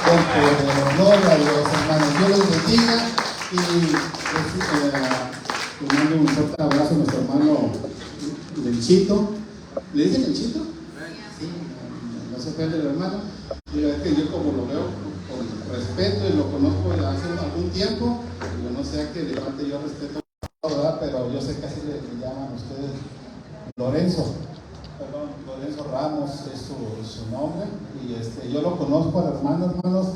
Gloria a Dios, hermanos. Dios les bendiga y le mando un fuerte abrazo a nuestro hermano Lenchito. ¿Le dicen Lenchito? Sí, no se ofende el hermano. Digo, es que yo como lo veo con respeto y lo conozco desde hace algún tiempo, yo no sé a qué le falta yo respeto, ¿verdad? Pero yo sé que así le llaman ustedes Lorenzo Ramos es su nombre, y yo lo conozco al hermano, hermanos.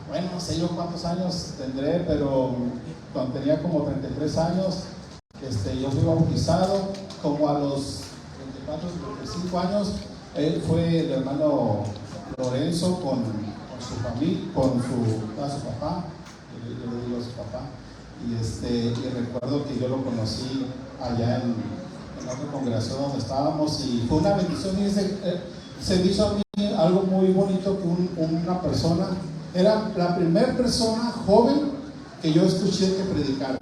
Bueno, no sé yo cuántos años tendré, pero cuando tenía como 33 años, yo fui bautizado. Como a los 24, 35 años, él fue el hermano Lorenzo con su familia, a su papá, yo le digo a su papá, y recuerdo que yo lo conocí allá en otra congregación donde estábamos, y fue una bendición. Y se me hizo a mí algo muy bonito que una persona, era la primera persona joven que yo escuché que predicara.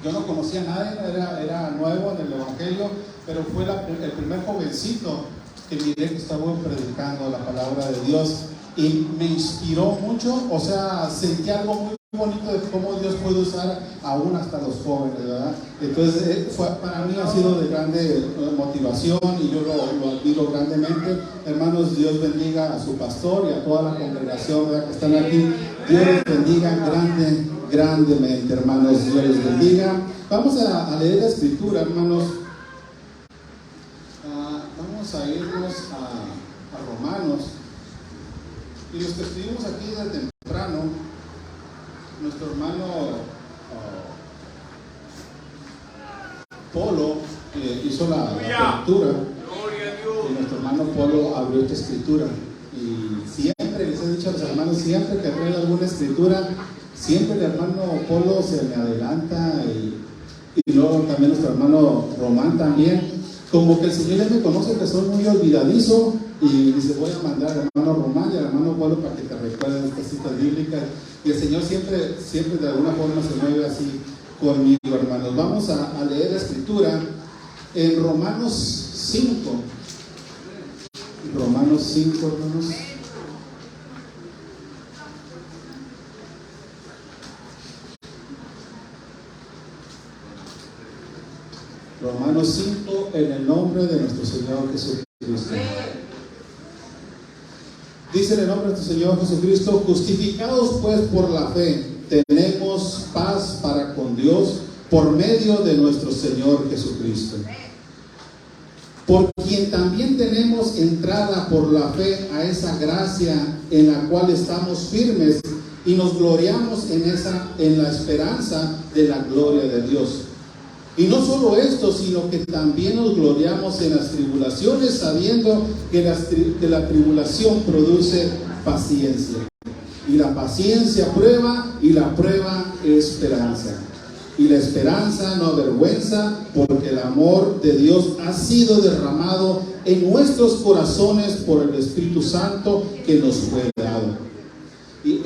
Yo no conocía a nadie, era nuevo en el evangelio, pero fue el primer jovencito que miré que estaba predicando la palabra de Dios, y me inspiró mucho. O sea, sentí algo muy bonito de cómo Dios puede usar aún hasta los jóvenes, ¿verdad? Entonces para mí ha sido de grande motivación, y yo lo admiro grandemente. Hermanos, Dios bendiga a su pastor y a toda la congregación, ¿verdad?, que están aquí. Dios les bendiga grandemente, hermanos. Dios les bendiga. Vamos a leer la escritura, hermanos. Vamos a irnos a Romanos. Y los que estuvimos aquí desde temprano, nuestro hermano Polo hizo la lectura, y nuestro hermano Polo abrió esta escritura. Y siempre les he dicho a los hermanos, siempre que traen alguna escritura, siempre el hermano Polo se me adelanta, y luego también nuestro hermano Román también. Como que el Señor me conoce que soy muy olvidadizo, y dice: voy a mandar al hermano Román y al hermano Polo para que te recuerden estas citas bíblicas. Y el Señor siempre de alguna forma se mueve así conmigo, hermanos. Vamos a leer la escritura en Romanos 5. Romanos 5, hermanos. Romanos 5, en el nombre de nuestro Señor Jesucristo. Dice en el nombre de nuestro Señor Jesucristo: justificados pues por la fe, tenemos paz para con Dios por medio de nuestro Señor Jesucristo, por quien también tenemos entrada por la fe a esa gracia en la cual estamos firmes, y nos gloriamos en la esperanza de la gloria de Dios. Y no solo esto, sino que también nos gloriamos en las tribulaciones, sabiendo que la tribulación produce paciencia. Y la paciencia prueba, y la prueba esperanza. Y la esperanza no avergüenza, porque el amor de Dios ha sido derramado en nuestros corazones por el Espíritu Santo que nos fue dado. Y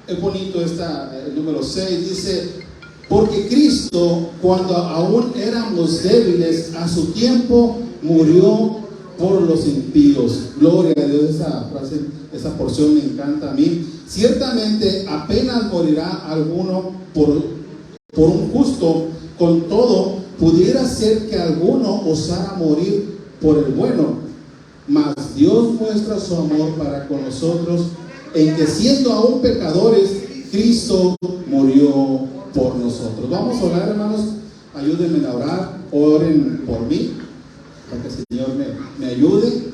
es bonito el número 6, dice: porque Cristo, cuando aún éramos débiles, a su tiempo murió por los impíos. Gloria a Dios. Esa frase, esa porción me encanta a mí. Ciertamente apenas morirá alguno por un justo, con todo pudiera ser que alguno osara morir por el bueno. Mas Dios muestra su amor para con nosotros, en que siendo aún pecadores, Cristo murió por nosotros. Vamos a orar, hermanos. Ayúdenme a orar. Oren por mí, para que el Señor me ayude.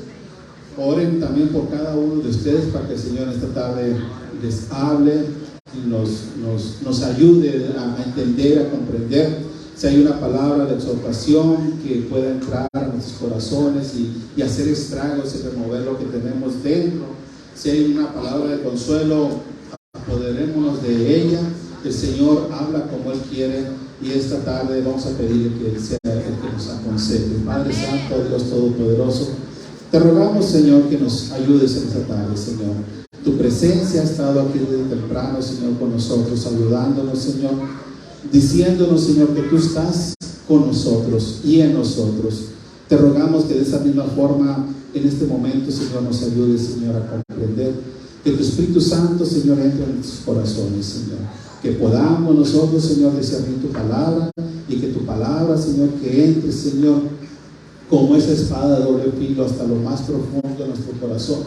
Oren también por cada uno de ustedes, para que el Señor esta tarde les hable y nos ayude a entender, a comprender. Si hay una palabra de exhortación que pueda entrar a nuestros corazones y hacer estragos y remover lo que tenemos dentro. Si hay una palabra de consuelo, apoderémonos de ella. El Señor habla como Él quiere, y esta tarde vamos a pedir que Él sea el que nos aconseje. Padre Santo, Dios Todopoderoso, te rogamos, Señor, que nos ayudes en esta tarde, Señor. Tu presencia ha estado aquí desde temprano, Señor, con nosotros, ayudándonos, Señor, diciéndonos, Señor, que tú estás con nosotros y en nosotros. Te rogamos que de esa misma forma, en este momento, Señor, nos ayudes, Señor, a comprender Que tu Espíritu Santo, Señor, entre en nuestros corazones, Señor. Que podamos nosotros, Señor, discernir tu palabra, y que tu palabra, Señor, que entre, Señor, como esa espada de doble filo hasta lo más profundo de nuestro corazón,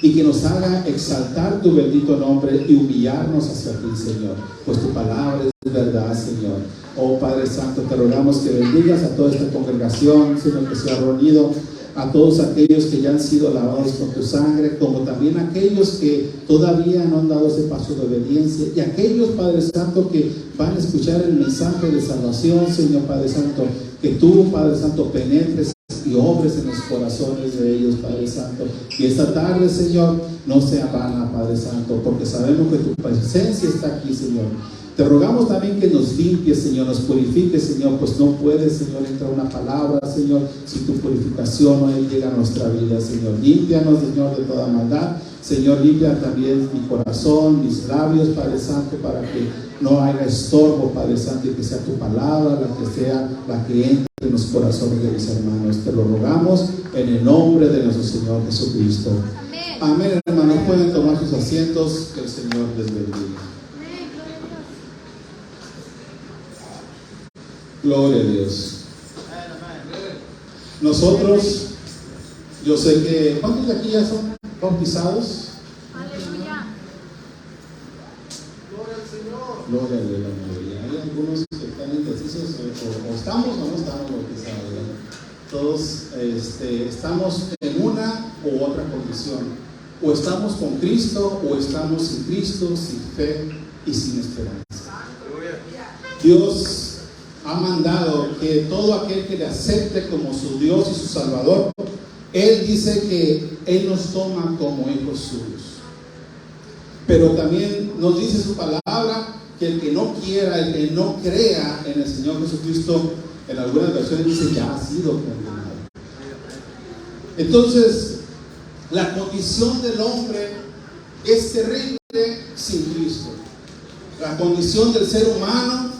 y que nos haga exaltar tu bendito nombre y humillarnos hacia ti, Señor, pues tu palabra es verdad, Señor. Oh Padre Santo, te rogamos que bendigas a toda esta congregación, Señor, que se ha reunido, a todos aquellos que ya han sido lavados con tu sangre, como también aquellos que todavía no han dado ese paso de obediencia, y aquellos, Padre Santo, que van a escuchar el mensaje de salvación, Señor Padre Santo, que tú, Padre Santo, penetres y obres en los corazones de ellos, Padre Santo. Y esta tarde, Señor, no sea vana, Padre Santo, porque sabemos que tu presencia está aquí, Señor. Te rogamos también que nos limpies, Señor, nos purifiques, Señor, pues no puede, Señor, entrar una palabra, Señor, si tu purificación no llega a nuestra vida, Señor. Límpianos, Señor, de toda maldad. Señor, limpia también mi corazón, mis labios, Padre Santo, para que no haya estorbo, Padre Santo, y que sea tu palabra la que sea la que entre en los corazones de mis hermanos. Te lo rogamos en el nombre de nuestro Señor Jesucristo. Amén. Amén, hermanos. Pueden tomar sus asientos. Que el Señor les bendiga. Gloria a Dios. Nosotros, yo sé que, ¿cuántos de aquí ya son bautizados? Aleluya. Gloria al Señor. Gloria a Dios, la mayoría. Hay algunos que están indecisos, o estamos o no estamos bautizados, ¿verdad? Todos estamos en una u otra condición. O estamos con Cristo, o estamos sin Cristo, sin fe y sin esperanza. Dios ha mandado que todo aquel que le acepte como su Dios y su Salvador, Él dice que Él nos toma como hijos suyos. Pero también nos dice su palabra que el que no quiera, el que no crea en el Señor Jesucristo, en algunas versiones dice ya ha sido condenado. Entonces, la condición del hombre es terrible sin Cristo. La condición del ser humano,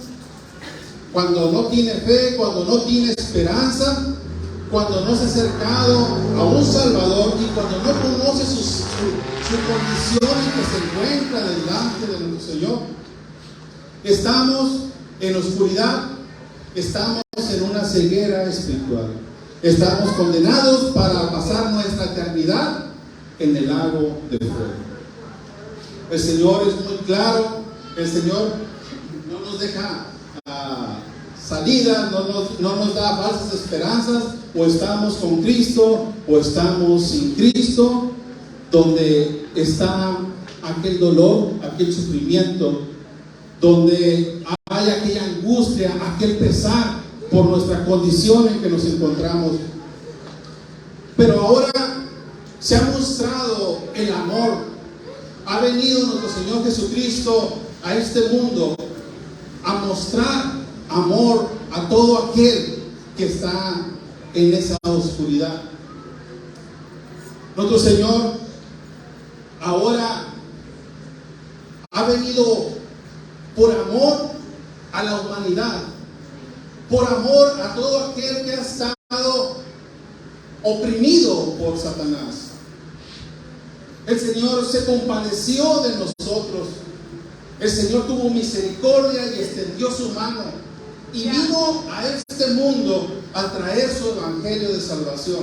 cuando no tiene fe, cuando no tiene esperanza, cuando no se ha acercado a un Salvador y cuando no conoce su condición y que se encuentra delante de nuestro Señor, estamos en oscuridad, estamos en una ceguera espiritual, estamos condenados para pasar nuestra eternidad en el lago de fuego. El Señor es muy claro, el Señor no nos deja salida, no nos da falsas esperanzas. O estamos con Cristo o estamos sin Cristo, donde está aquel dolor, aquel sufrimiento, donde hay aquella angustia, aquel pesar por nuestra condición en que nos encontramos. Pero ahora se ha mostrado el amor. Ha venido nuestro Señor Jesucristo a este mundo a mostrar amor a todo aquel que está en esa oscuridad. Nuestro Señor ahora ha venido por amor a la humanidad, por amor a todo aquel que ha estado oprimido por Satanás. El Señor se compadeció de nosotros. El Señor tuvo misericordia y extendió su mano y vino a este mundo a traer su evangelio de salvación.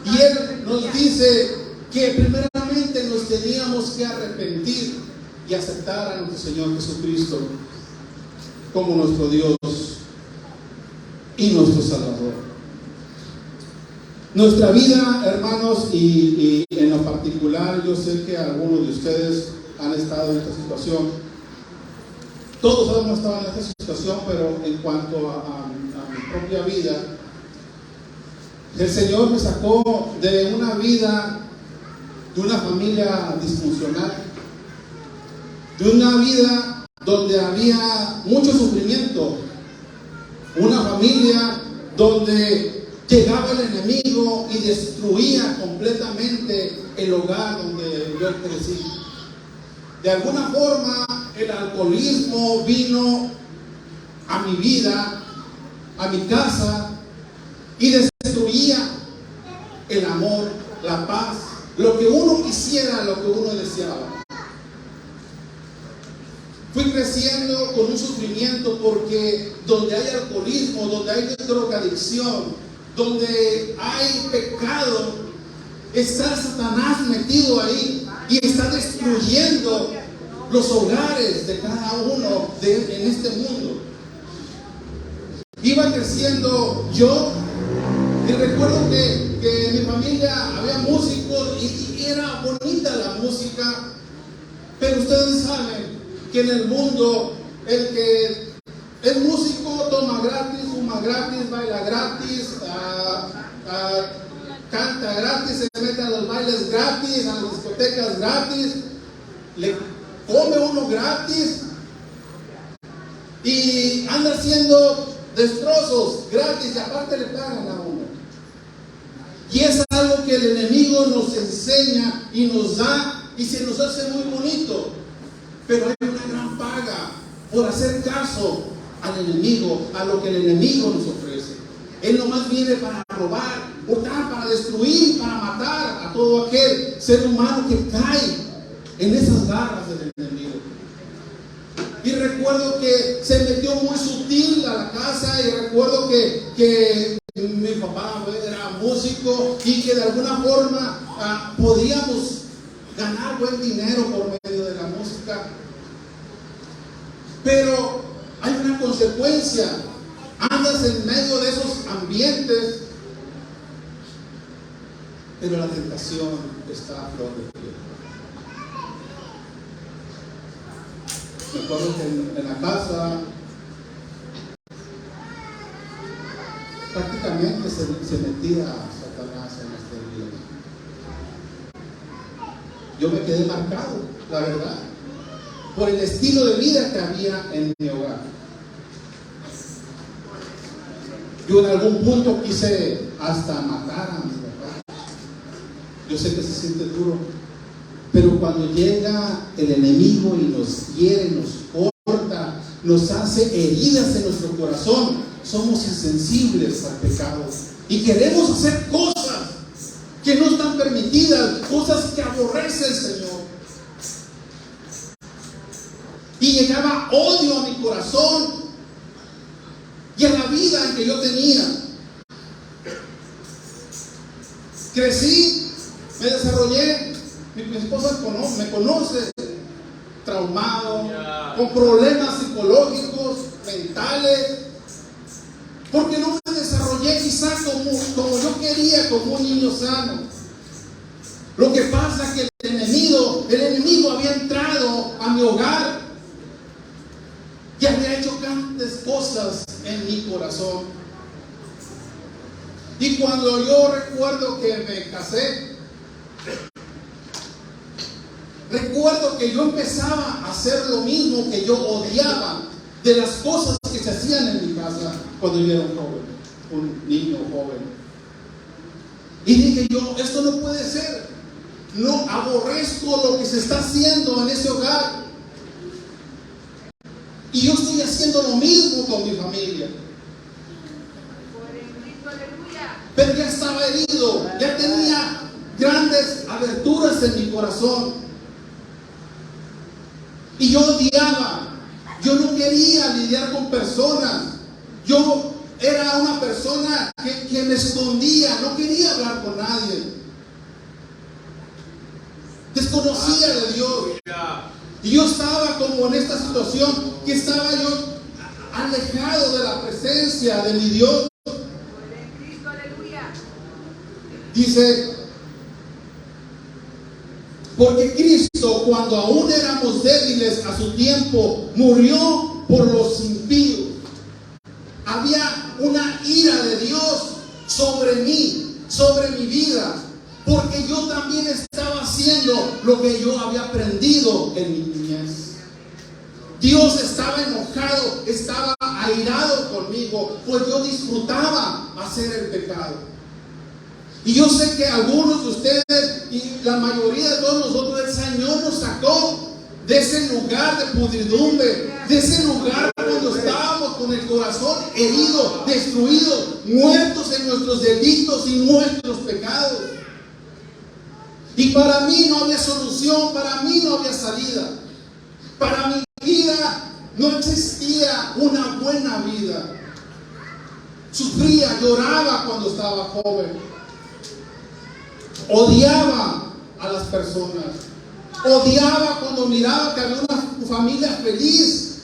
Y Él nos dice que primeramente nos teníamos que arrepentir y aceptar a nuestro Señor Jesucristo como nuestro Dios y nuestro Salvador. Nuestra vida, hermanos, y en lo particular, yo sé que algunos de ustedes han estado en esta situación. Todos hemos estado en esta situación, pero en cuanto a mi propia vida, el Señor me sacó de una vida, de una familia disfuncional, de una vida donde había mucho sufrimiento, una familia donde llegaba el enemigo y destruía completamente el hogar donde yo crecí. De alguna forma el alcoholismo vino a mi vida, a mi casa, y destruía el amor, la paz, lo que uno quisiera, lo que uno despreciaba. Fui creciendo con un sufrimiento porque donde hay alcoholismo, donde hay drogadicción, donde hay pecado, está Satanás metido ahí y está destruyendo los hogares de cada uno en este mundo. Iba creciendo yo y recuerdo que en mi familia había músicos y era bonita la música, pero ustedes saben que en el mundo el músico toma gratis, fuma gratis, baila gratis, canta gratis, se mete a los bailes gratis, a las discotecas gratis, le come uno gratis y anda haciendo destrozos gratis y aparte le pagan a uno. Y es algo que el enemigo nos enseña y nos da y se nos hace muy bonito, pero hay una gran paga por hacer caso al enemigo, a lo que el enemigo nos ofrece. Él nomás viene para robar, hurtar, para destruir, para matar a todo aquel ser humano que cae en esas garras del enemigo. Y recuerdo que se metió muy sutil a la casa y recuerdo que mi papá era músico y que de alguna forma podíamos ganar buen dinero por medio de la música. Pero hay una consecuencia. Andas en medio de esos ambientes, pero la tentación está a flor de piel. Recuerdo que en la casa prácticamente se metía Satanás en este vida. Yo me quedé marcado, la verdad, por el estilo de vida que había en mi hogar. Yo en algún punto quise hasta matar a mi papá. Yo sé que se siente duro, pero cuando llega el enemigo y nos hiere, nos corta, nos hace heridas en nuestro corazón, somos insensibles al pecado y queremos hacer cosas que no están permitidas, cosas que aborrece el Señor. Y llegaba odio a mi corazón y a la vida en que yo tenía. Crecí, me desarrollé, mi esposa me conoce, traumado, con problemas psicológicos, mentales, porque no me desarrollé quizás como yo quería, como un niño sano. Lo que pasa es que el enemigo había entrado a mi hogar y había hecho grandes cosas en mi corazón. Y cuando yo recuerdo que me casé, recuerdo que yo empezaba a hacer lo mismo que yo odiaba de las cosas que se hacían en mi casa cuando yo era un niño joven. Y dije yo, esto no puede ser. No, aborrezco lo que se está haciendo en ese hogar. Y yo estoy haciendo lo mismo con mi familia. Pero ya estaba herido, ya tenía grandes aberturas en mi corazón. Y yo odiaba, yo no quería lidiar con personas. Yo era una persona que me escondía, no quería hablar con nadie. Desconocía de Dios. Y yo estaba como en esta situación, que estaba yo alejado de la presencia de mi Dios. Dice, porque Cristo, cuando aún éramos débiles a su tiempo, murió por los impíos. Había una ira de Dios sobre mí, sobre mi vida, porque yo también estaba haciendo lo que yo había aprendido en mi niñez. Dios estaba enojado, estaba airado conmigo, pues yo disfrutaba hacer el pecado. Y yo sé que algunos de ustedes y la mayoría de todos nosotros, el Señor nos sacó de ese lugar de pudridumbre, de ese lugar cuando estábamos con el corazón herido, destruido, muertos en nuestros delitos y nuestros pecados. Y para mí no había solución, para mí había salida. Para mi vida no existía una buena vida. Sufría, lloraba cuando estaba joven. Odiaba a las personas. Odiaba cuando miraba que había una familia feliz.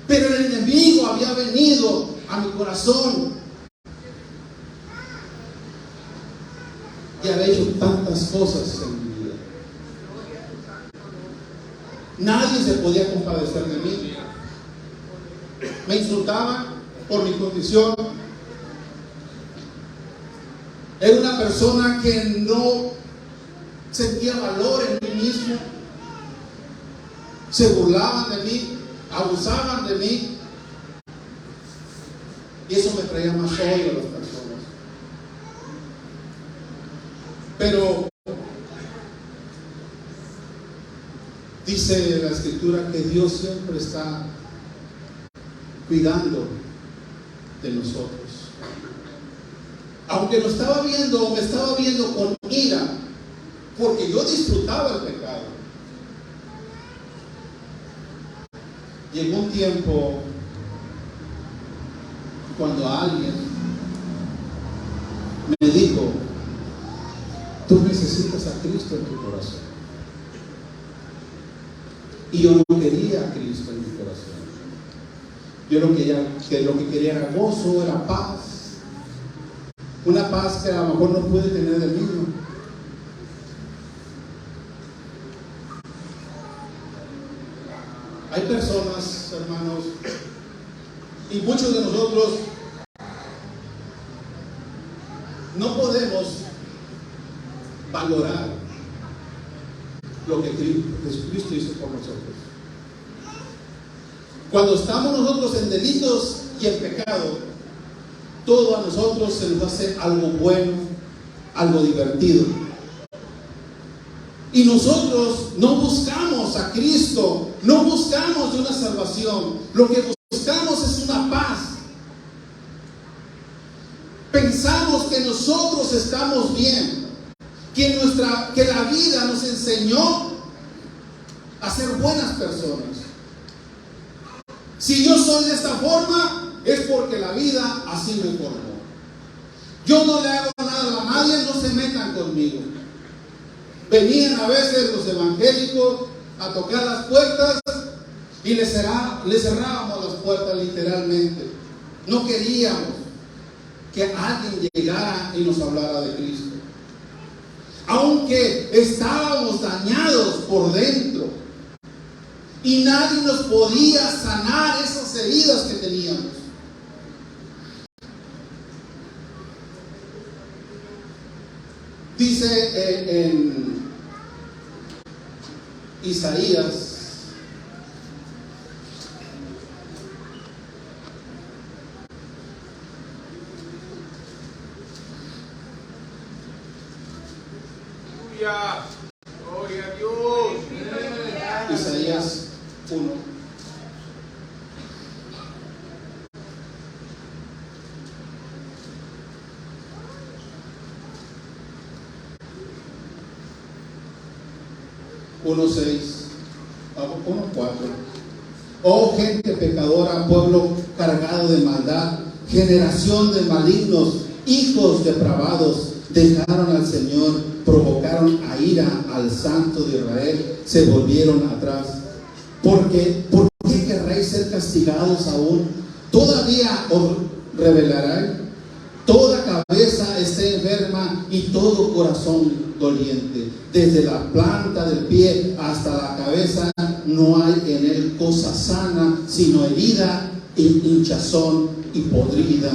Pero el enemigo había venido a mi corazón y había hecho tantas cosas en mi vida. Nadie se podía compadecer de mí. Me insultaban por mi condición. Era una persona que no sentía valor en mí mismo. Se burlaban de mí, abusaban de mí. Y eso me traía más odio a las personas. Pero dice la Escritura que Dios siempre está cuidando de nosotros. Aunque me estaba viendo con ira, porque yo disfrutaba el pecado. Llegó un tiempo cuando alguien me dijo: tú necesitas a Cristo en tu corazón. Y yo no quería a Cristo en mi corazón. Yo lo que quería era gozo, era paz. Una paz que a lo mejor no pude tener del mismo. Hay personas, hermanos, y muchos de nosotros no podemos valorar lo que Jesucristo hizo por nosotros. Cuando estamos nosotros en delitos y en pecado, todo a nosotros se nos hace algo bueno, algo divertido. Y nosotros no buscamos a Cristo, no buscamos de una salvación. Lo que buscamos es una paz. Pensamos que nosotros estamos bien, que la vida nos enseñó a ser buenas personas. Si yo soy de esta forma, es porque la vida así me formó. Yo no le hago nada a nadie, no se metan conmigo. Venían a veces los evangélicos a tocar las puertas y les cerrábamos las puertas literalmente. No queríamos que alguien llegara y nos hablara de Cristo. Aunque estábamos dañados por dentro y nadie nos podía sanar esas heridas que teníamos. Dice en Isaías 1. Uno 6, 1:4. Oh gente pecadora, pueblo cargado de maldad, generación de malignos, hijos depravados, dejaron al Señor, provocaron a ira al Santo de Israel, se volvieron atrás. ¿Por qué querréis ser castigados aún? ¿Todavía os rebelarán? Toda cabeza está enferma y todo corazón doliente. Desde la planta del pie hasta la cabeza no hay en él cosa sana, sino herida, hinchazón y podrida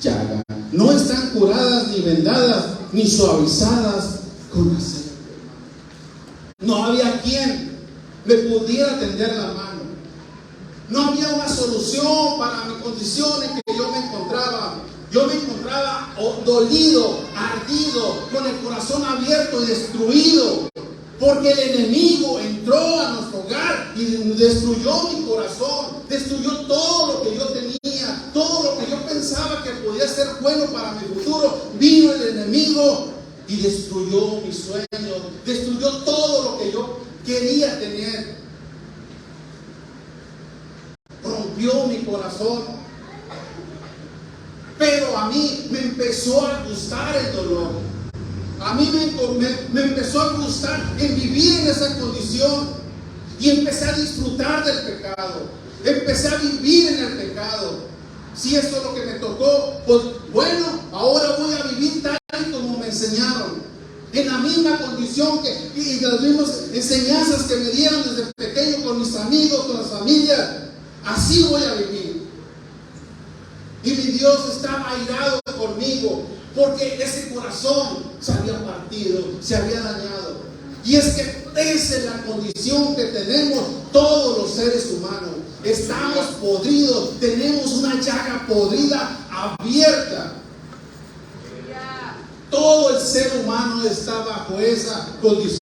llaga. No están curadas ni vendadas ni suavizadas con aceite. No había quien me pudiera tender la mano. No había una solución para mi condición en que yo me encontraba. Yo me encontraba dolido, ardido, con el corazón abierto y destruido, porque el enemigo entró a nuestro hogar y destruyó mi corazón, destruyó todo lo que yo tenía, todo lo que yo pensaba que podía ser bueno para mi futuro. Vino el enemigo y destruyó mis sueños, destruyó todo lo que yo quería tener. Rompió mi corazón. Pero a mí me empezó a gustar el dolor. A mí me empezó a gustar el vivir en esa condición. Y empecé a disfrutar del pecado. Empecé a vivir en el pecado. Si esto es lo que me tocó, pues bueno, ahora voy a vivir tal y como me enseñaron. En la misma condición y las mismas enseñanzas que me dieron desde pequeño con mis amigos, con las familias. Así voy a vivir. Y mi Dios estaba airado conmigo porque ese corazón se había partido, se había dañado. Y es que esa es la condición que tenemos todos los seres humanos. Estamos podridos, tenemos una llaga podrida abierta. Todo el ser humano está bajo esa condición.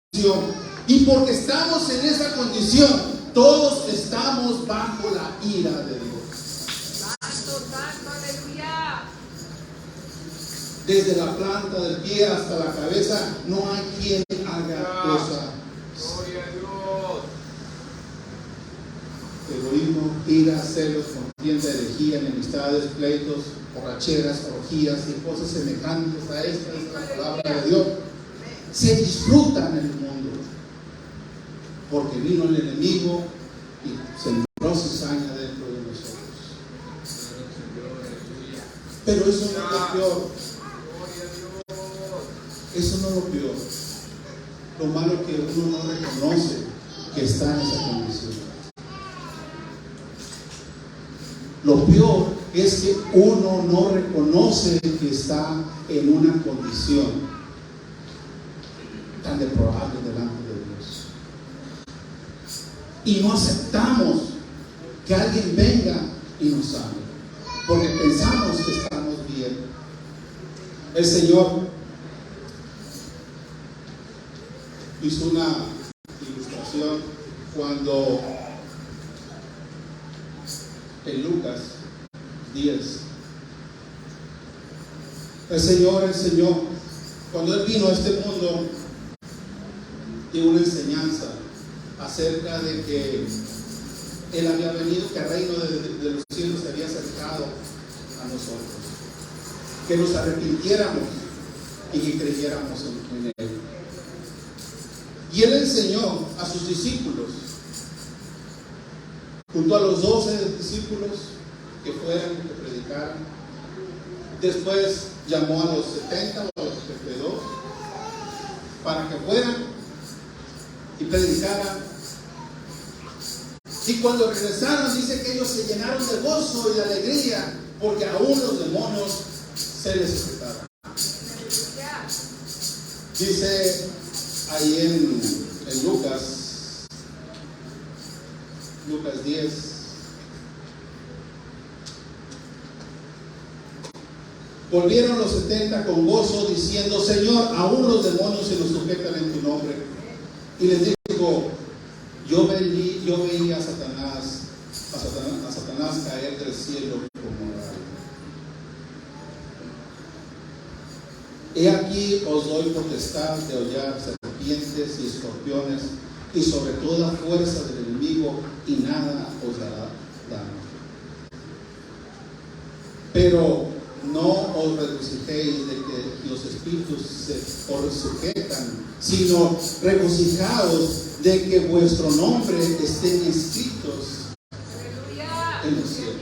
Y porque estamos en esa condición, todos estamos bajo la ira de Dios. Santo, aleluya. Desde la planta del pie hasta la cabeza, no hay quien haga cosa. Gloria a Dios. Egoísmo, ira, celos, contienda, herejía, enemistades, pleitos, borracheras, orgías y cosas semejantes a esta es la palabra de Dios. Se disfrutan en el mundo, porque vino el enemigo y sembró cizaña dentro de nosotros. Pero eso no es lo peor. Eso no es lo peor. Lo malo es que uno no reconoce que está en esa condición. Lo peor es que uno no reconoce que está en una condición tan deplorable delante de Dios. Y no aceptamos que alguien venga y nos salve, porque pensamos que estamos bien. El Señor hizo una ilustración cuando en Lucas 10 el Señor enseñó, cuando Él vino a este mundo, dio una enseñanza acerca de que Él había venido, que el reino de los cielos se había acercado a nosotros, que nos arrepintiéramos y que creyéramos en Él. Y Él enseñó a sus discípulos, junto a los 12 discípulos que fueran, que predicaran. Después llamó a los 70 o a los 72 para que fueran y predicaran. Y cuando regresaron, dice que ellos se llenaron de gozo y de alegría, porque aún los demonios se les escaparon. Dice ahí en Lucas 10. Volvieron los 70 con gozo, diciendo: Señor, aún los demonios se nos sujetan en tu nombre. Y les dijo: yo veía a Satanás caer del cielo como rayo. He aquí os doy potestad de hollar serpientes y escorpiones y sobre toda fuerza del enemigo, y nada os dará daño. Pero no os regocijéis de que los espíritus os sujetan, sino regocijaos de que vuestro nombre estén escritos en los cielos.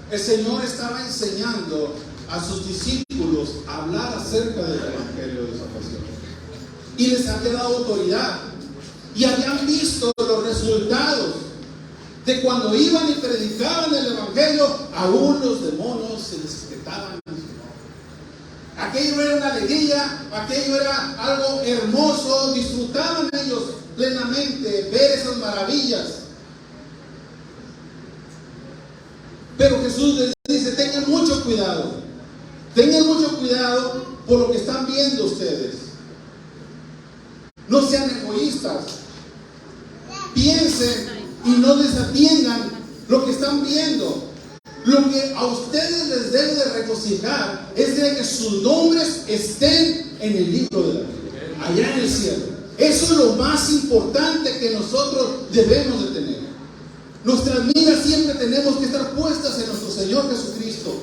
El Señor estaba enseñando a sus discípulos a hablar acerca del evangelio de salvación, y les había dado autoridad, y habían visto los resultados de cuando iban y predicaban el evangelio. Aún los demonios se les sujetaban en su nombre. Aquello era una alegría, aquello era algo hermoso, disfrutaban ellos plenamente ver esas maravillas. Pero Jesús les dice: tengan mucho cuidado por lo que están viendo ustedes. No sean egoístas, piensen y no desatiendan lo que están viendo. Lo que a ustedes les debe de regocijar es de que sus nombres estén en el libro de la vida, allá en el cielo. Eso es lo más importante que nosotros debemos de tener. Nuestras miras siempre tenemos que estar puestas en nuestro Señor Jesucristo.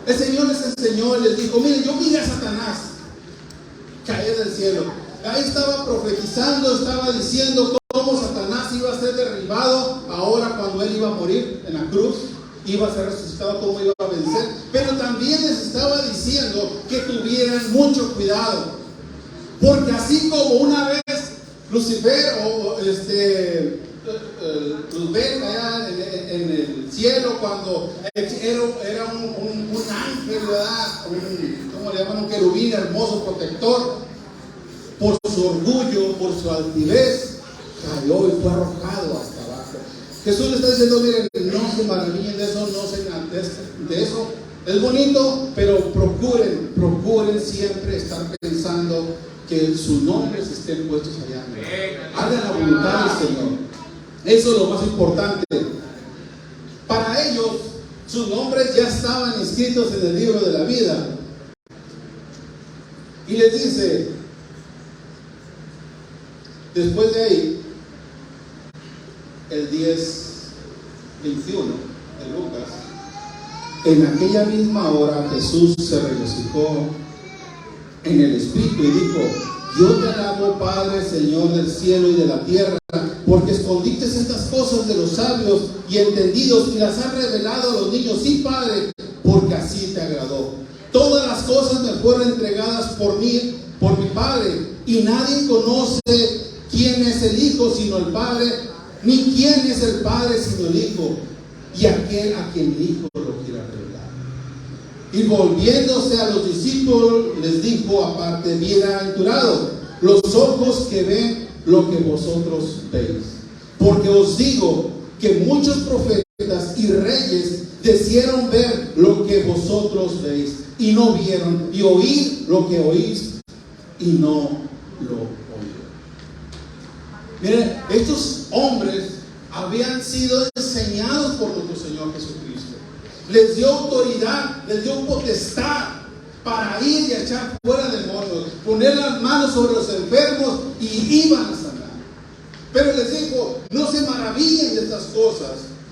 El Señor les enseñó y les dijo: miren, yo miré a Satanás caer del cielo. Ahí estaba profetizando, estaba diciendo cómo Satanás iba a ser derribado ahora cuando él iba a morir en la cruz, iba a ser resucitado, cómo iba a vencer. Pero también les estaba diciendo que tuvieran mucho cuidado, porque así como una vez Lucifer Luzbel allá en el cielo, cuando era un ángel, ¿verdad? ¿Cómo le llaman? Un querubín hermoso, protector. Por su orgullo, por su altivez, cayó y fue arrojado hasta abajo. Jesús le está diciendo: miren, no se maravillen de eso, no se enaltezcan de eso. Es bonito, pero procuren siempre estar pensando que sus nombres estén puestos allá. Hagan la voluntad del Señor. Eso es lo más importante. Para ellos, sus nombres ya estaban inscritos en el libro de la vida. Y les dice, después de ahí, el 10:21 de Lucas: en aquella misma hora Jesús se regocijó en el Espíritu y dijo: yo te alabo, Padre, Señor del cielo y de la tierra, porque escondiste estas cosas de los sabios y entendidos y las has revelado a los niños. Sí, Padre, porque así te agradó. Todas las cosas me fueron entregadas por mí, por mi Padre, y nadie conoce quién es el Hijo sino el Padre, ni quién es el Padre sino el Hijo, y aquel a quien el Hijo lo quiera revelar. Y volviéndose a los discípulos les dijo aparte: bienaventurados los ojos que ven lo que vosotros veis, porque os digo que muchos profetas y reyes desearon ver lo que vosotros veis y no vieron, y oír lo que oís y no lo oyeron. Miren, estos hombres habían sido enseñados por nuestro Señor Jesucristo. Les dio autoridad, les dio potestad para ir y echar fuera demonios, poner las manos sobre los enfermos y iban a sanar. Pero les dijo: no se maravillen de estas cosas.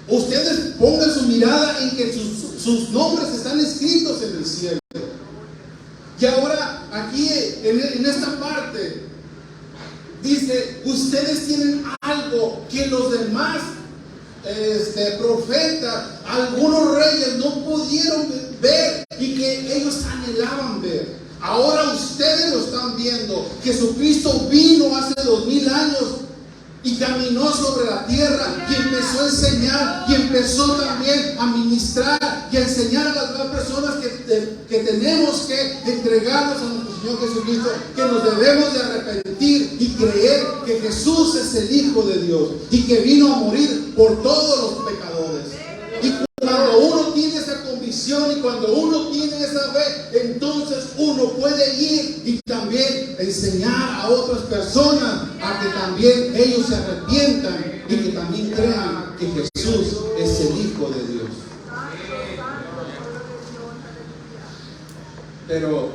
Ustedes pongan su mirada en que sus nombres están escritos en el cielo. Y ahora aquí en esta parte dice: ustedes tienen algo que los demás profetas, algunos reyes no pudieron ver y que ellos anhelaban ver. Ahora ustedes lo están viendo. Jesucristo vino hace 2000 años y caminó sobre la tierra y empezó a enseñar, y empezó también a ministrar y a enseñar a las demás personas que tenemos que entregarnos a nuestro Señor Jesucristo, que nos debemos de arrepentir y creer que Jesús es el Hijo de Dios y que vino a morir por todos los pecadores. Y cuando uno tiene esa convicción y cuando uno tiene esa fe, entonces uno puede ir y también enseñar a otras personas a que también ellos se arrepientan y que también crean que Jesús es el Hijo de Dios. Pero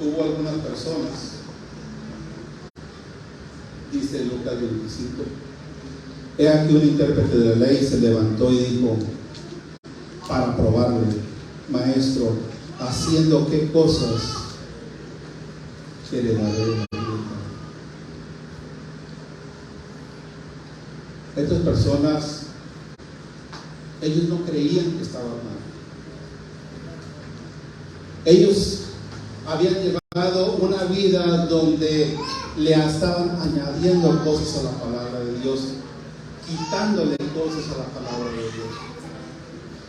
hubo algunas personas, dice Lucas 25, he aquí un intérprete de la ley se levantó y dijo para probarle: maestro, ¿haciendo qué cosas heredaré la vida? Estas personas, ellos no creían que estaban mal. Ellos habían llevado una vida donde le estaban añadiendo cosas a la palabra de Dios, quitándole cosas a la palabra de Dios.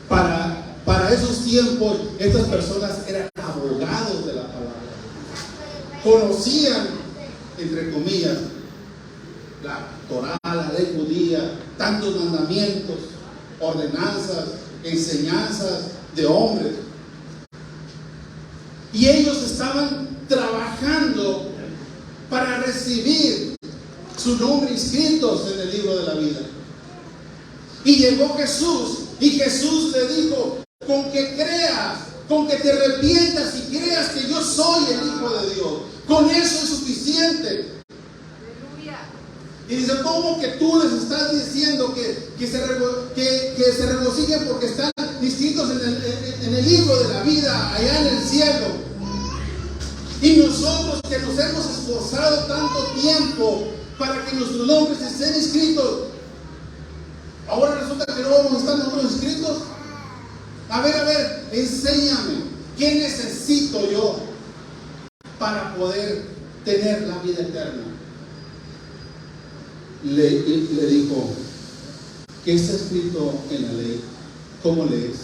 Para esos tiempos, estas personas eran abogados de la palabra. Conocían, entre comillas, la Torá, la ley judía, tantos mandamientos, ordenanzas, enseñanzas de hombres. Y ellos estaban trabajando para recibir su nombre inscritos en el libro de la vida. Y llegó Jesús, y Jesús le dijo: con que creas Con que te arrepientas y creas que yo soy el Hijo de Dios. Con eso es suficiente. Y dice, ¿cómo que tú les estás diciendo que se regocijen porque están inscritos en el libro de la vida allá en el cielo? Y nosotros que nos hemos esforzado tanto tiempo para que nuestros nombres estén inscritos, ahora resulta que no vamos a estar nosotros inscritos. A ver, enséñame, ¿qué necesito yo para poder tener la vida eterna? Le dijo, ¿qué está escrito en la ley? ¿Cómo lees?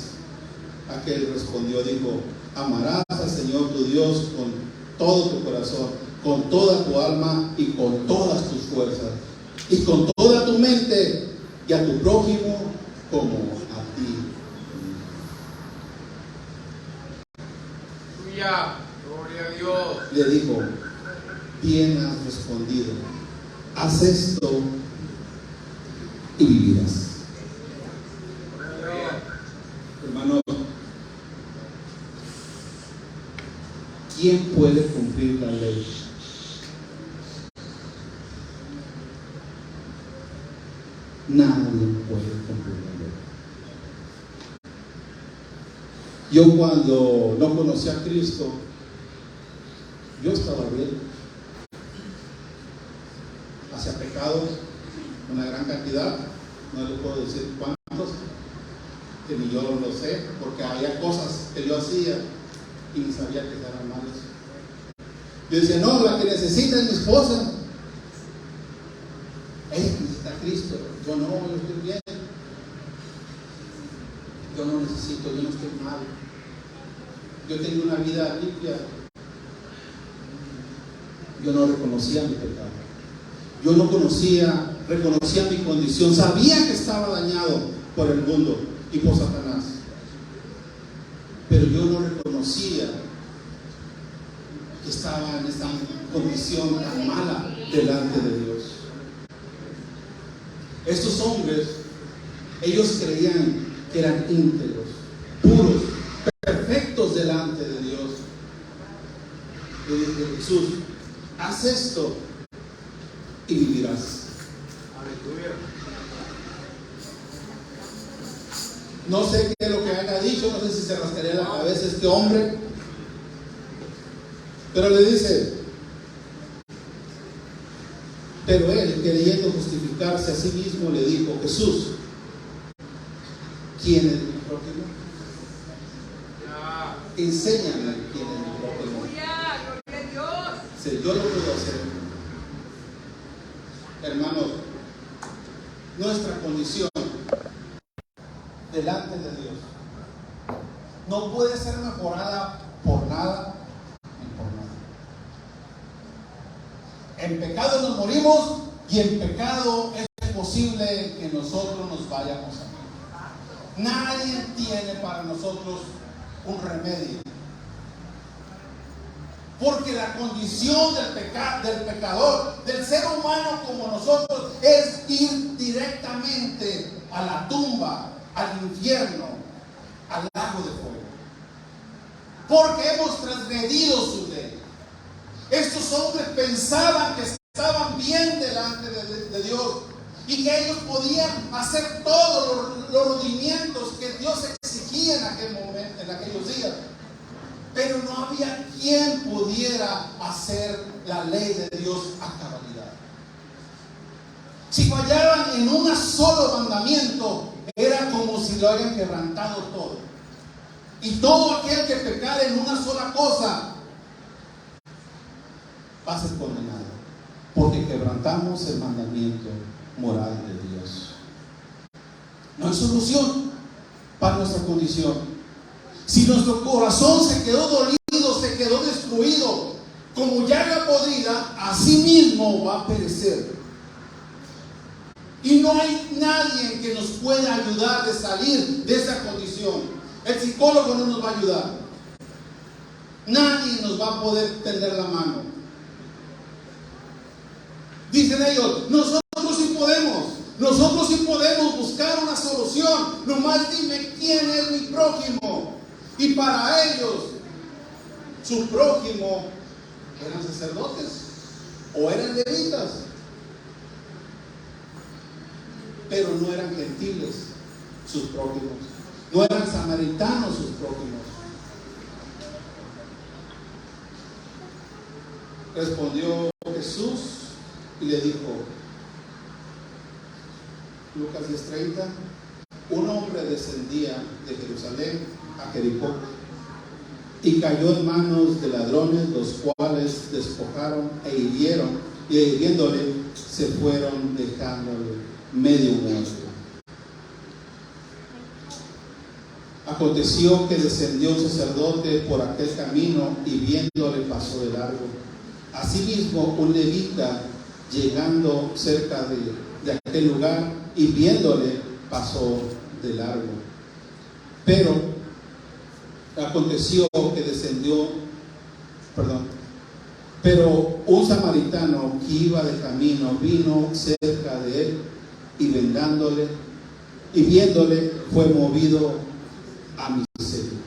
Aquel respondió, dijo, amarás al Señor tu Dios con todo tu corazón, con toda tu alma y con todas tus fuerzas, y con toda tu mente, y a tu prójimo como a ti. Gloria a Dios. Le dijo, bien has respondido, haz esto y vivirás. Hermano, ¿quién puede cumplir la ley? Nadie puede cumplir la ley. Yo cuando no conocí a Cristo, yo estaba bien. Hacía pecados, una gran cantidad, no les puedo decir cuántos, que ni yo lo sé, porque había cosas que yo hacía y ni sabía que eran malas. Yo decía, no, la que necesita es mi esposa. Ella necesita a Cristo. Yo no, yo estoy bien. Yo no necesito, yo no estoy mal. Yo tengo una vida limpia. Yo no reconocía mi pecado. Yo no reconocía mi condición. Sabía que estaba dañado por el mundo y por Satanás. Pero yo no reconocía que estaba en esta condición tan mala delante de Dios. Estos hombres, ellos creían que eran íntegros, puros, perfectos delante de Dios. Le dijo Jesús, haz esto y vivirás. Aleluya. No sé qué es lo que haya dicho, no sé si se rascaría la cabeza este hombre, pero le dice, pero él, queriendo justificarse a sí mismo, le dijo, Jesús, ¿quién es mi prójimo? Enséñame quién es mi prójimo. Sí, yo lo puedo hacer. Hermanos, nuestra condición delante de Dios no puede ser mejorada por nada ni por nada. En pecado nos morimos y en pecado es posible que nosotros nos vayamos a morir. Nadie tiene para nosotros un remedio, porque la condición del pecador, del ser humano como nosotros, es ir directamente a la tumba, al infierno, al lago de fuego, porque hemos transgredido su ley. Estos hombres pensaban que estaban bien delante de Dios y que ellos podían hacer todos los rodimientos que Dios exigía en aquel momento, en aquellos días, pero no había quien pudiera hacer la ley de Dios a cabalidad. Si fallaban en un solo mandamiento, era como si lo hayan quebrantado todo. Y todo aquel que pecara en una sola cosa va a ser condenado, porque quebrantamos el mandamiento moral de Dios. No hay solución para nuestra condición. Si nuestro corazón se quedó dolido, se quedó destruido, como llaga podrida, así mismo va a perecer. Y no hay nadie que nos pueda ayudar de salir de esa condición. El psicólogo no nos va a ayudar. Nadie nos va a poder tender la mano. Dicen ellos, nosotros sí podemos. Nosotros sí podemos buscar una solución. Nomás dime quién es mi prójimo. Y para ellos, su prójimo eran sacerdotes o eran levitas, pero no eran gentiles sus prójimos, no eran samaritanos sus prójimos. Respondió Jesús y le dijo, Lucas 10:30, un hombre descendía de Jerusalén a Jericó y cayó en manos de ladrones, los cuales despojaron e hirieron, y hiriéndole se fueron dejándole medio muerto. Aconteció que descendió un sacerdote por aquel camino y viéndole pasó de largo. Asimismo un levita, llegando cerca de aquel lugar y viéndole pasó de largo. Pero aconteció que pero un samaritano que iba de camino vino cerca de él y viéndole fue movido a misericordia.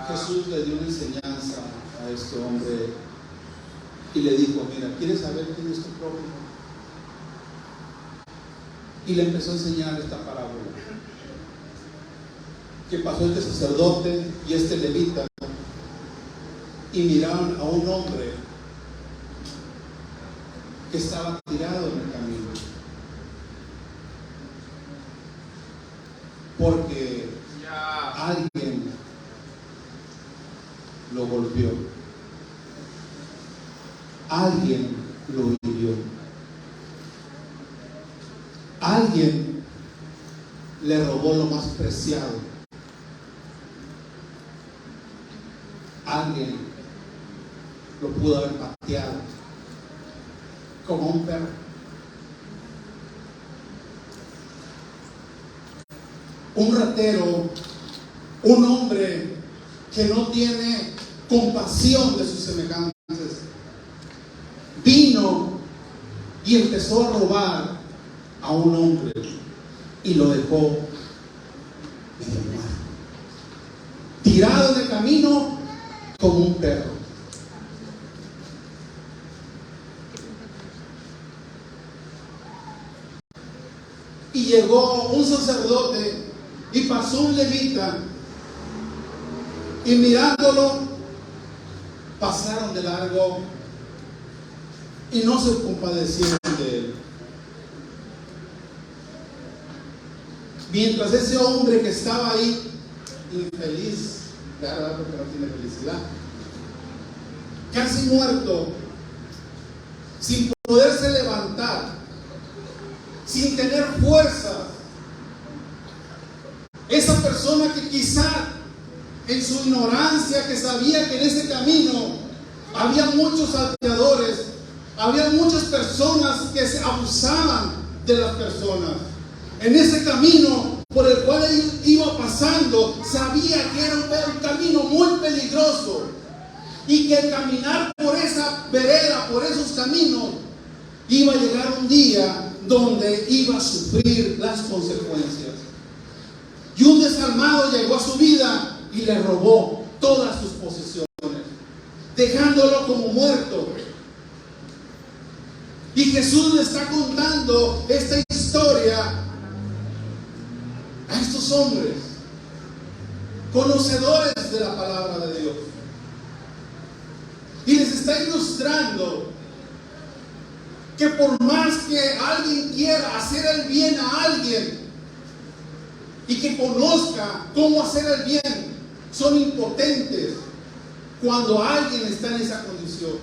Jesús le dio una enseñanza a este hombre y le dijo, mira, ¿quieres saber quién es tu prójimo? Y le empezó a enseñar esta parábola. Que pasó este sacerdote y este levita y miraron a un hombre que estaba tirado en el camino, porque alguien lo golpeó, alguien lo hirió, alguien le robó lo más preciado, alguien lo pudo haber pateado como un perro. Un ratero, un hombre que no tiene compasión de sus semejantes, vino y empezó a robar a un hombre y lo dejó tirado en el camino como un perro. Y llegó un sacerdote y pasó un levita y mirándolo pasaron de largo y no se compadecieron de él. Mientras ese hombre que estaba ahí infeliz, claro, porque no tiene felicidad, casi muerto, sin poderse levantar, sin tener fuerza, esa persona que quizá en su ignorancia, que sabía que en ese camino había muchos salteadores, había muchas personas que se abusaban de las personas, en ese camino por el cual él iba pasando, sabía que era un camino muy peligroso y que el caminar por esa vereda, por esos caminos, iba a llegar un día donde iba a sufrir las consecuencias. Y un desalmado llegó a su vida y le robó todas sus posesiones, dejándolo como muerto. Y Jesús le está contando esta historia a estos hombres, conocedores de la palabra de Dios. Y les está ilustrando que por más que alguien quiera hacer el bien a alguien y que conozca cómo hacer el bien, son impotentes cuando alguien está en esa condición.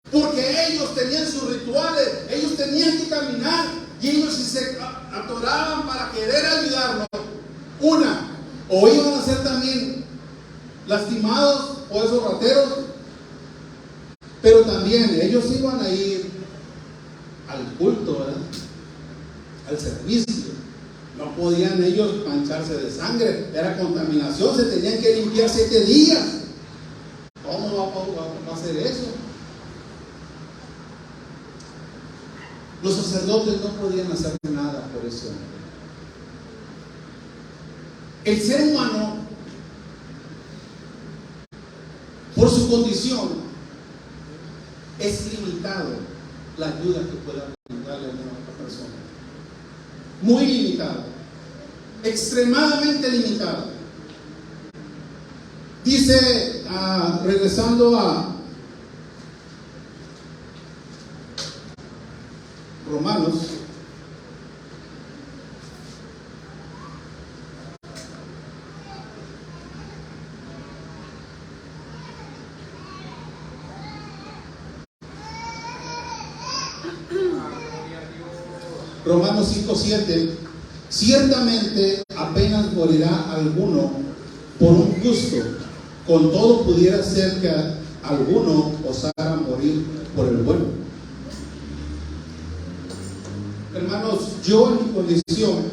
Porque ellos tenían sus rituales, ellos tenían que caminar y ellos, si se atoraban para querer ayudarlo, o iban a ser también lastimados por esos rateros, pero también ellos iban a ir al culto, ¿verdad? Al servicio. No podían ellos mancharse de sangre, era contaminación, se tenían que limpiar 7 días. ¿Cómo va a hacer eso? Los sacerdotes no podían hacer nada por por ese hombre. El ser humano, por su condición, es limitado la ayuda que pueda brindarle a una otra persona. Muy limitado, extremadamente limitado. Dice, regresando a Romanos, Romanos 5:7, ciertamente apenas morirá alguno por un justo, con todo pudiera ser que alguno osara morir por el bueno. Hermanos, yo en mi condición,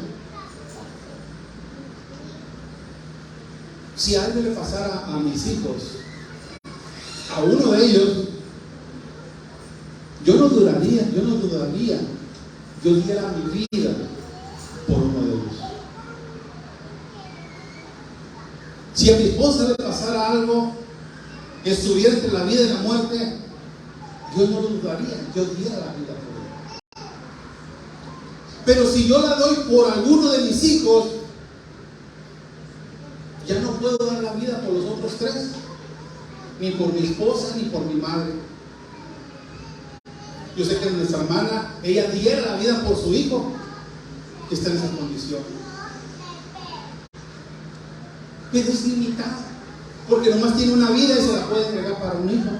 si algo le pasara a mis hijos, a uno de ellos, yo no dudaría, yo diera mi vida por uno de ellos. Si a mi esposa le pasara algo que estuviera entre la vida y la muerte, yo no lo dudaría, yo diera la vida por ella. Pero si yo la doy por alguno de mis hijos, ya no puedo dar la vida por los otros tres, ni por mi esposa ni por mi madre. Yo sé que nuestra hermana, ella diera la vida por su hijo que está en esa condición, pero es limitada porque nomás tiene una vida y se la puede entregar para un hijo.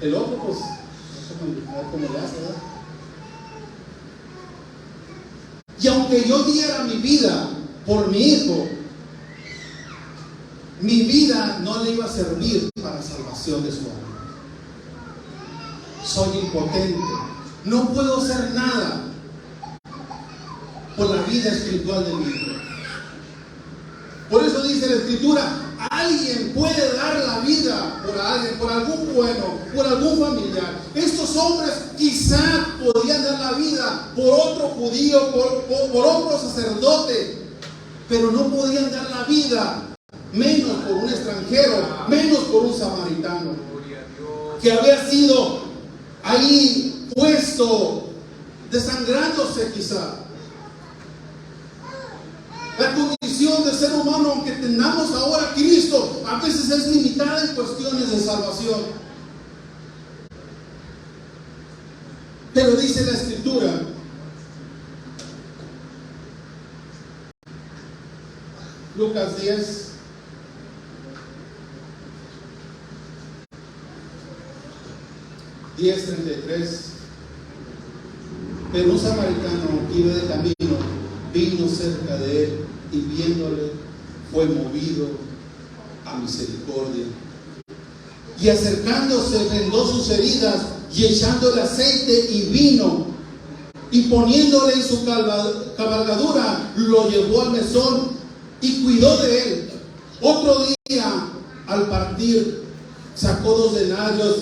El otro, pues, a ver cómo le hace, ¿verdad? Y aunque yo diera mi vida por mi hijo, mi vida no le iba a servir para la salvación de su alma. Soy impotente, no puedo hacer nada por la vida espiritual de mi hijo. Por eso dice la Escritura, alguien puede dar la vida por alguien, por algún bueno, por algún familiar. Estos hombres quizá podían dar la vida por otro judío, por otro sacerdote, pero no podían dar la vida, menos por un extranjero, menos por un samaritano, que había sido ahí puesto, desangrándose quizá. La condición de ser humano, aunque tengamos ahora a Cristo, a veces es limitada en cuestiones de salvación. Pero dice la Escritura, Lucas 10, Lucas 10:33, pero un samaritano que iba de camino vino cerca de él y viéndole fue movido a misericordia, y acercándose vendó sus heridas y echándole aceite y vino y poniéndole en su cabalgadura lo llevó al mesón y cuidó de él. Otro día al partir sacó 2 denarios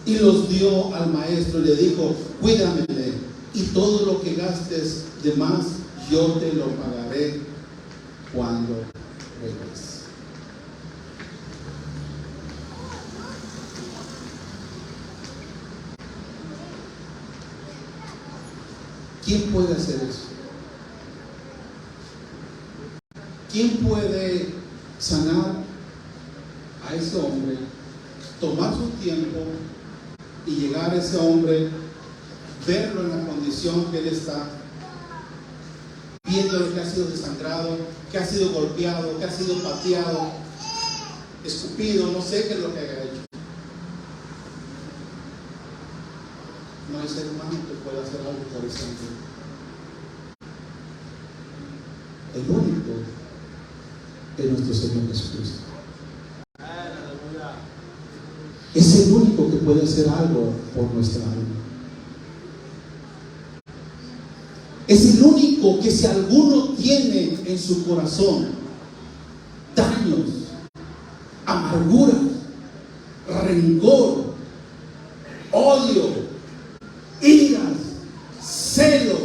y los dio al maestro y le dijo, cuídame de él, y todo lo que gastes de más yo te lo pagaré cuando regrese. ¿Quién puede hacer eso? ¿Quién puede sanar a ese hombre, tomar su tiempo y llegar a ese hombre, verlo en la condición que él está, viendo que ha sido desangrado, que ha sido golpeado, que ha sido pateado, escupido, no sé qué es lo que haya hecho? No hay ser humano que pueda hacer algo por ese hombre. El único es nuestro Señor Jesucristo. Es el único que puede hacer algo por nuestra alma. Es el único que, si alguno tiene en su corazón daños, amarguras, rencor, odio, iras, celos,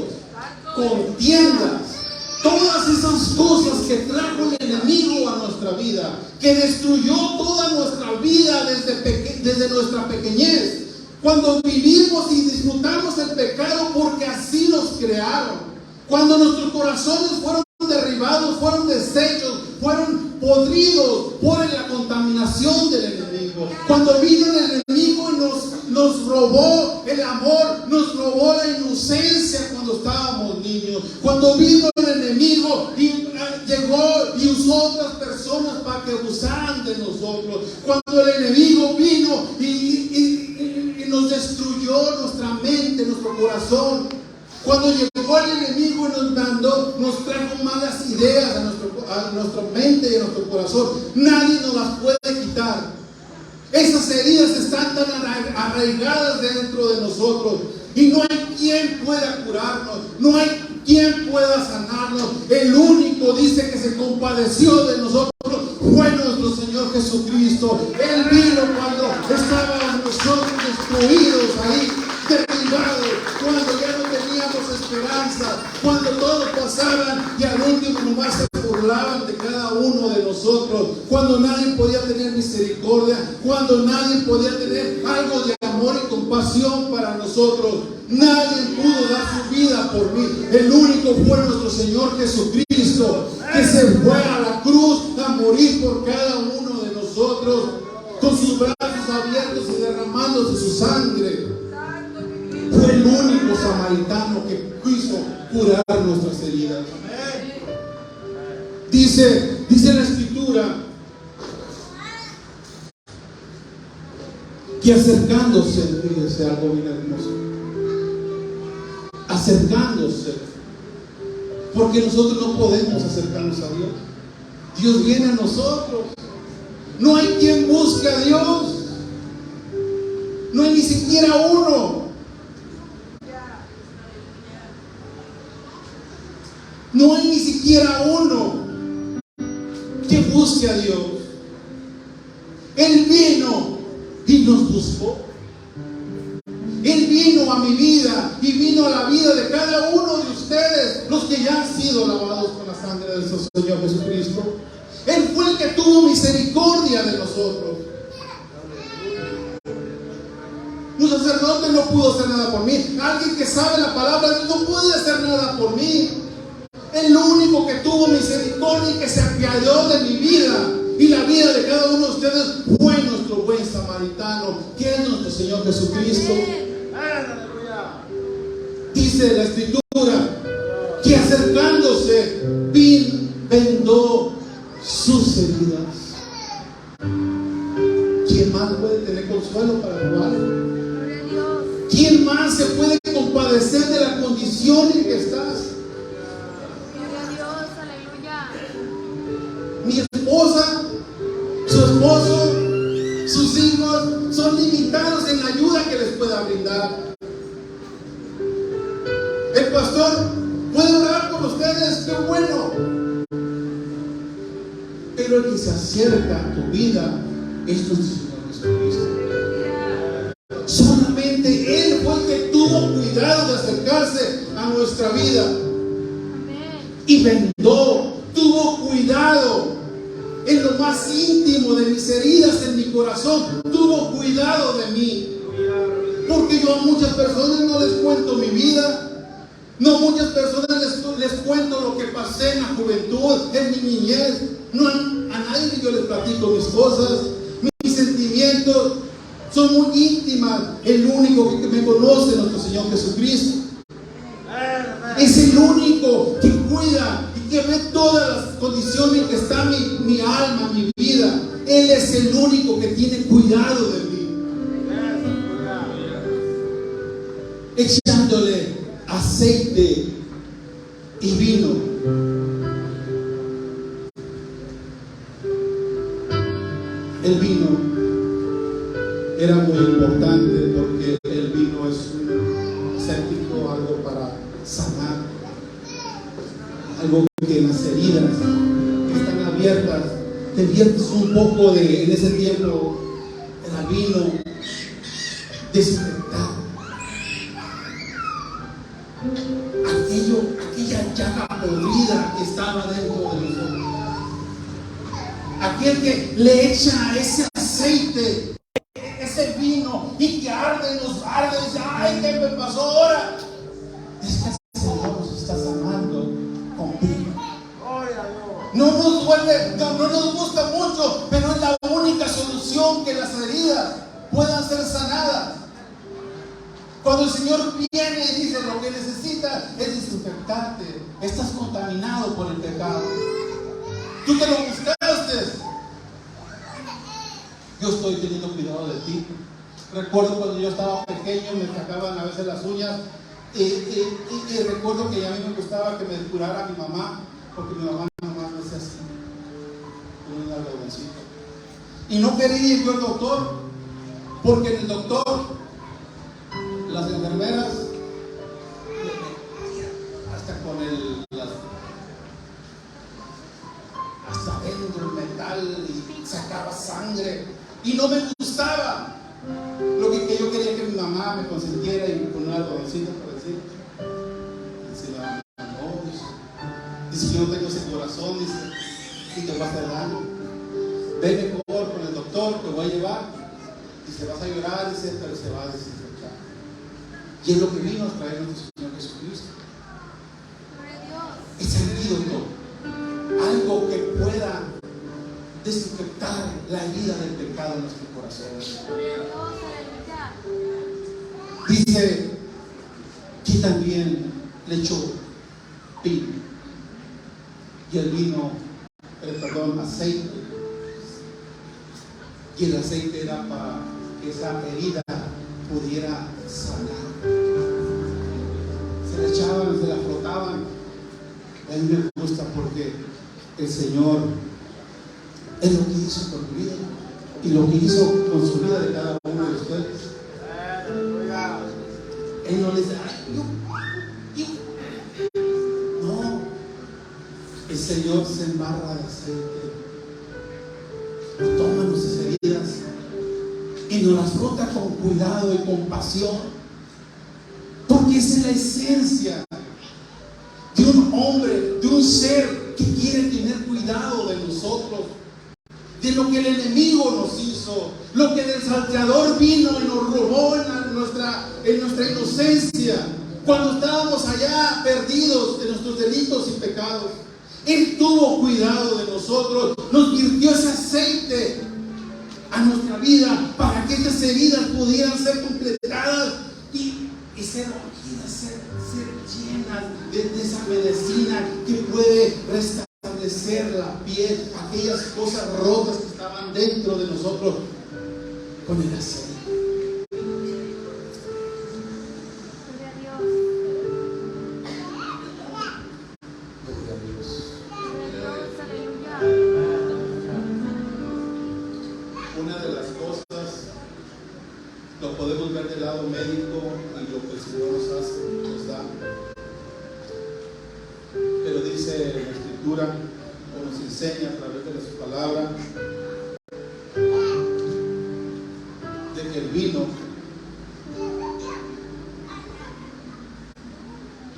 todas esas cosas que trajo el enemigo a nuestra vida, que destruyó toda nuestra vida desde nuestra pequeñez, cuando vivimos y disfrutamos el pecado porque así nos crearon, cuando nuestros corazones fueron derribados, fueron deshechos, fueron podridos por la contaminación del enemigo, cuando vino el enemigo y nos robó el amor, nos robó la inocencia cuando estábamos niños, cuando vino el enemigo y llegó y usó otras personas para que abusaran de nosotros, cuando el enemigo vino y nos destruyó nuestra mente, nuestro corazón, cuando llegó el enemigo y nos trajo malas ideas a nuestra mente y a nuestro corazón, nadie nos las puede quitar. Esas heridas están tan arraigadas dentro de nosotros y no hay quien pueda curarnos, no hay quien pueda sanarnos. El único, dice, que se compadeció de nosotros fue nuestro Señor Jesucristo. Él vino cuando estábamos nosotros destruidos ahí, derribados, cuando ya no teníamos esperanza, cuando todos pasaban y al último nomás se burlaban de cada uno de nosotros, cuando nadie podía tener misericordia, cuando nadie podía tener algo de amor y compasión para nosotros. Nadie pudo dar su vida por mí. El único fue nuestro Señor Jesucristo, que se fue a la cruz a morir por cada uno de nosotros, con sus brazos abiertos y derramándose su sangre. Fue el único samaritano que quiso curar nuestras heridas. Dice la Escritura que acercándose, fíjense algo bien hermoso, acercándose, porque nosotros no podemos acercarnos a Dios. Dios viene a nosotros. No hay quien busque a Dios. No hay ni siquiera uno. No hay ni siquiera uno que busque a Dios. Él vino y nos buscó. Él vino a mi vida y vino a la vida de cada uno de ustedes, los que ya han sido lavados con la sangre de nuestro Señor Jesucristo. Él fue el que tuvo misericordia de nosotros. Un sacerdote no pudo hacer nada por mí. Alguien que sabe la palabra no puede hacer nada por mí. El único que tuvo misericordia y que se apiadó de mi vida y la vida de cada uno de ustedes fue nuestro buen samaritano, que es nuestro Señor Jesucristo. Dice la Escritura que acercándose vendó sus heridas. ¿Quién más puede tener consuelo para robarlo? ¿Quién más se puede compadecer de la condición en que estás? Mi esposa, su esposo, sus hijos son limitados en la ayuda que les pueda brindar. El pastor puede orar por ustedes, qué bueno. Pero el que se acerca a tu vida es nuestro Señor Jesucristo. Solamente Él fue el que tuvo cuidado de acercarse a nuestra vida. Y vendó, tuvo cuidado en lo más íntimo de mis heridas, en mi corazón, tuvo cuidado de mí. Porque yo a muchas personas no les cuento mi vida. No, muchas personas les cuento lo que pasé en la juventud, en mi niñez. No, a nadie yo les platico mis cosas, mis sentimientos. Son muy íntimas. El único que me conoce, nuestro Señor Jesucristo. Es el único que cuida y que ve todas las condiciones en que está mi alma, mi vida. Él es el único que tiene cuidado de mí. Echándole aceite y vino. El vino era muy importante porque el vino es un aséptico, algo para sanar, algo que las heridas que están abiertas, te viertes un poco en ese tiempo el vino desinfectado. Aquella llaga podrida que estaba dentro de nosotros. Aquel que le echa ese aceite, ese vino, y que arde, nos arde, y dice: ay, ¿qué me pasó ahora? Es que el Señor nos está sanando con vino. No nos duele, no nos gusta mucho, pero es la única solución que las heridas puedan ser sanadas. Cuando el Señor viene y dice: lo que necesitas es desinfectarte, estás contaminado por el pecado, tú te lo buscaste. Yo estoy teniendo cuidado de ti. Recuerdo cuando yo estaba pequeño, me sacaban a veces las uñas, y recuerdo que a mí me gustaba que me curara mi mamá, porque mi mamá nomás me hacía así, con un algodoncito. Y no quería ir yo al doctor, porque en el doctor las enfermeras hasta con hasta dentro el metal, y sacaba sangre, y no me gustaba. Lo que yo quería que mi mamá me consentiera y me ponía un algodoncito por decir. Dice la mamá: no, dice, yo no tengo ese corazón, dice, y te va a hacer daño. Ven mejor con el doctor, te voy a llevar. Dice: vas a llorar, dice, pero se va a desinfectar. Y es lo que vino a traer nuestro Señor Jesucristo. Ese antídoto, algo que pueda desinfectar la herida del pecado en nuestros corazones. Dice que también le echó vino, y el vino, aceite, y el aceite era para que esa herida pudiera sanar. Se la echaban, se la frotaban. A mí me gusta porque el Señor es lo que hizo con mi vida y lo que hizo con su vida de cada uno de ustedes. Él no les dice: ay, no, el Señor se embarra de aceite y toma nuestras heridas y nos las frota con cuidado y compasión, porque esa es la esencia de un hombre, de un ser que quiere tener cuidado de nosotros, de lo que el enemigo nos hizo, lo que el salteador vino y nos robó en nuestra inocencia, cuando estábamos allá perdidos en nuestros delitos y pecados. Él tuvo cuidado de nosotros, nos virtió ese aceite a nuestra vida para que estas heridas pudieran ser completadas y ser ungidas, ser llenas de esa medicina que puede restablecer la piel, aquellas cosas rotas que estaban dentro de nosotros con el aceite. Una de las cosas, lo podemos ver del lado médico y lo que el Señor nos da, pero dice la Escritura, o nos enseña a través de su palabra, de que el vino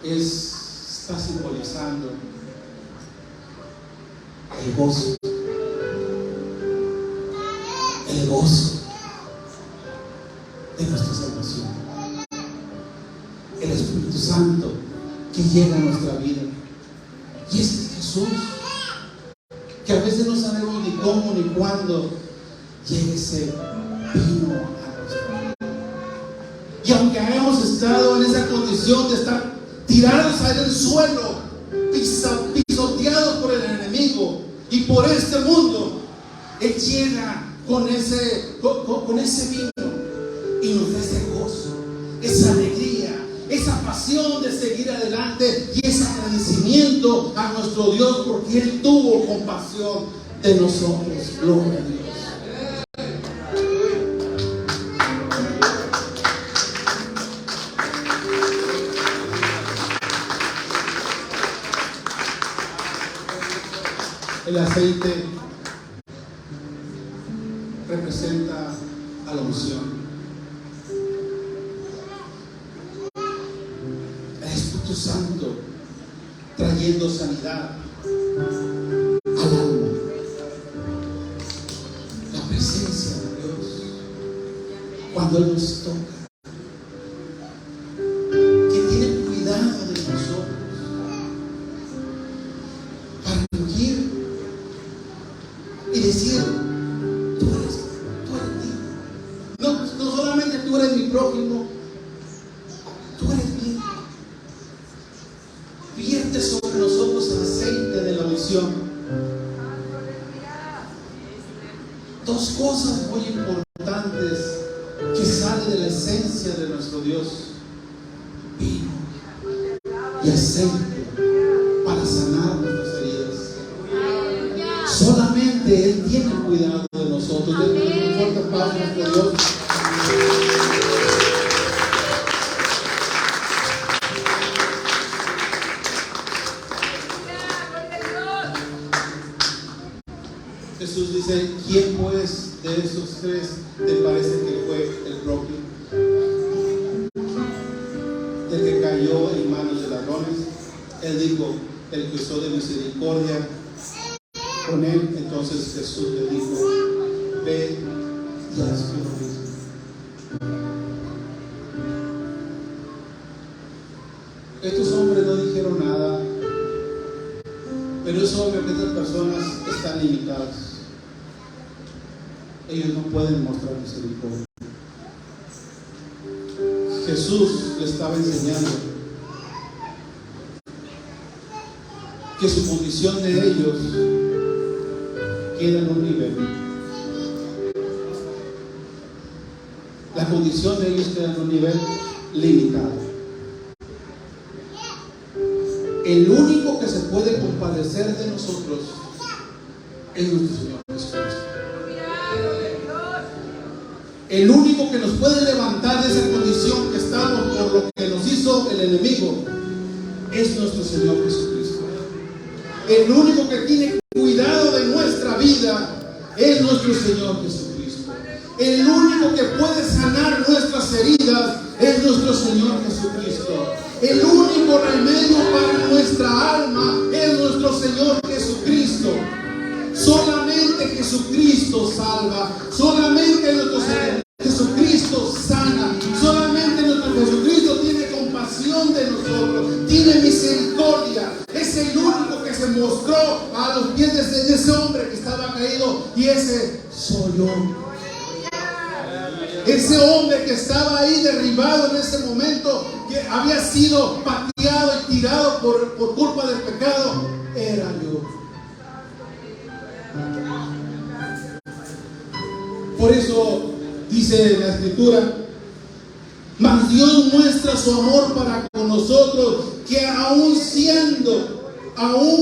está simbolizando el gozo. El gozo de nuestra salvación, el Espíritu Santo que llega a nuestra vida, y ese es Jesús, que a veces no sabemos ni cómo ni cuándo llegue ese vino a nuestra vida. Y aunque hayamos estado en esa condición de estar tirados en el suelo, pisoteados por el enemigo y por este mundo, Él llega con ese vino y nos da ese gozo, esa alegría, esa pasión de seguir adelante y ese agradecimiento a nuestro Dios porque Él tuvo compasión de nosotros. Gloria a Dios. El aceite representa a la unción. El Espíritu Santo trae trayendo sanidad al alma. La presencia de Dios, cuando Él nos toca, que tiene cuidado de nosotros para ungir y decir: tú eres mío. No solamente tú eres mi prójimo, tú eres mío. Vierte sobre nosotros el aceite de la unción. Dos cosas muy importantes que salen de la esencia de nuestro Dios: vino y aceite para sanar nuestras heridas. Solamente Él tiene cuidado de nosotros. Denle un fuerte aplauso a nuestro Dios. Jesús dice: ¿quién pues de esos tres te parece que fue el propio? El que cayó en manos de ladrones. Él dijo: el que usó de misericordia con él. Entonces Jesús le dijo: ve y haz lo mismo. Estos hombres no dijeron nada, pero es obvio que estas personas están limitadas. Ellos no pueden mostrar misericordia. Jesús le estaba enseñando que su condición de ellos queda en un nivel. La condición de ellos queda en un nivel limitado. El único que se puede compadecer de nosotros es nuestro Señor Jesucristo. El único que nos puede levantar de esa condición que estamos por lo que nos hizo el enemigo es nuestro Señor Jesucristo. El único que tiene cuidado de nuestra vida es nuestro Señor Jesucristo. El único que puede sanar nuestras heridas es nuestro Señor Jesucristo. El único remedio para nuestra alma es nuestro Señor Jesucristo. Solamente Jesucristo salva. Solamente nuestro Señor Jesucristo sana. Solamente nuestro Jesucristo tiene compasión de nosotros. Tiene misericordia. Es el único que se mostró a los pies de ese hombre que estaba caído. Y ese soy yo. Ese hombre que estaba ahí derribado en ese momento, que había sido pateado y tirado por culpa del pecado, era yo. Por eso dice la Escritura: mas Dios muestra su amor para con nosotros, que aún siendo